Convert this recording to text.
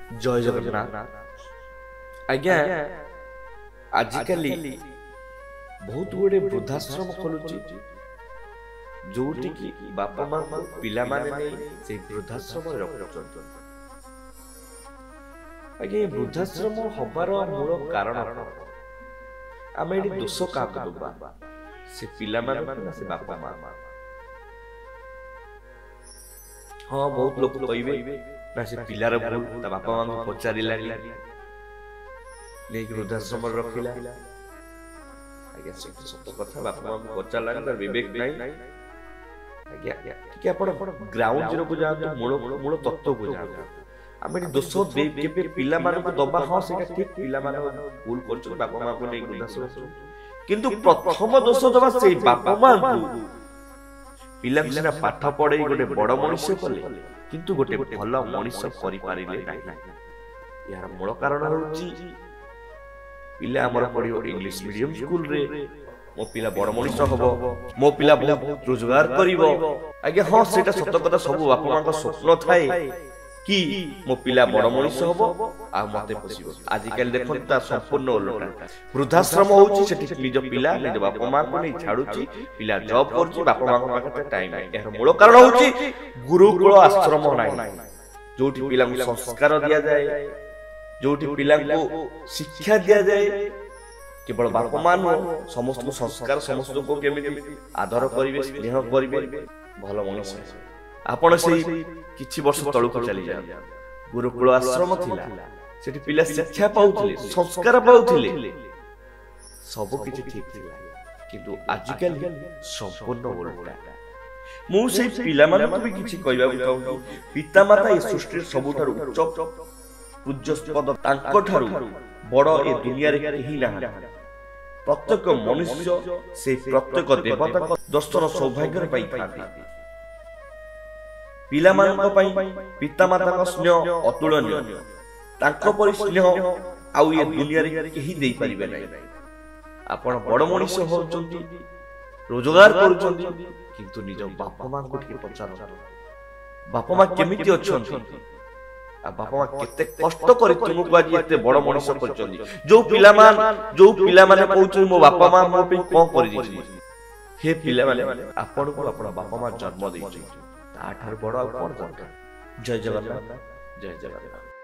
जय जगन्नाथ। आज्ञा आजिकली बहुत गुड़े वृद्धाश्रम खोलुची जोटी की बापा मां को पिला माने नहीं से वृद्धाश्रम रखुछन। आज्ञा वृद्धाश्रम हबार मूल कारण आमे एडी दोष का दबा से पिला माने से बापा मां। हाँ बहुत लोग कहबे ना से पिलार भूल ता बापा मां को पचारिला नहीं वृद्धाश्रम रखिला। आज्ञा सत्य कथा बापा मां को पचारला ना विवेक नहीं। आज्ञा ठीक आपण ग्राउंड जीरो को जातो मूल मूल तत्व को जातो आमे दोष दे केबे पिला मान को दबा। हां सेटा ठीक पिला मान भूल करछ बापा मां को नहीं वृद्धाश्रम किंतु प्रथम दोष दबा से बापा मां को पिला सिना पाठ पढ़े गोटे बड़ मनुष्य कले किंतु गोटे भल मनुष्य करि पारिले नाही। यार मूल कारण होची पिला हमर पढ़ियो इंग्लिश मीडियम स्कूल रे मो पिला बड़ मनुष्य हबो मो पिला बहुत रोजगार करिवो। आगे हां सेटा सत्य कथा सब बापा मां को स्वप्न थाए कि मो पिला बड़ मनुष्य हबो आ मते पोसिबो। आज काल देखन ता संपूर्ण उल्टा वृद्धाश्रम होची सेठी निज पिला निज बापा मां को नै छाडुची पिला जॉब करची बापा मां को पाखते टाइम नाही। यार मूल कारण होची गुरुकुल आश्रम नाही जोठी पिला को संस्कार दिया जाए जोठी पिला को शिक्षा दिया जाए केवल बापा मां समस्त संस्कार समस्त को केमिति आदर करिवे स्नेह करिवे भल मनुष्य। आपण से किछि वर्ष तळको चली जाय गुरुकुल आश्रम थिला सेठी पिला शिक्षा पाउथिले संस्कार पाउथिले सब किछि ठीक थिला किंतु आजिकल संपूर्ण उल्टा। मु से पिला मान भी किछि कहबा चाहू पिता माता ए सृष्टि सबुठारु उच्च पूज्य पद तांको ठारु बड़ ए दुनिया रे केही ना। प्रत्येक मनुष्य से प्रत्येक देवता को दर्शन सौभाग्य पाई थाती। पिला मानक पई पिता माता का स्नेह अतुलनीय तांको परि स्नेह आउ ये दुनिया रे केही देई परिबे नै। आपण बड़ मनुष्य होचंती रोजगार करूचंती किंतु निज बापा मां को के पचारो बापा मां केमिति अछंती आ बापा मां केते कष्ट करि तुमको आज एते बड़ मनुष्य करचंती। जो पिला माने कहउछ मो बापा मां मो पे कोन करि दिछि हे पिला माने आपण को आपण बापा मां जन्म देछि ताठार बड़ कोन दरकार। जय जगन्नाथ जय जगन्नाथ।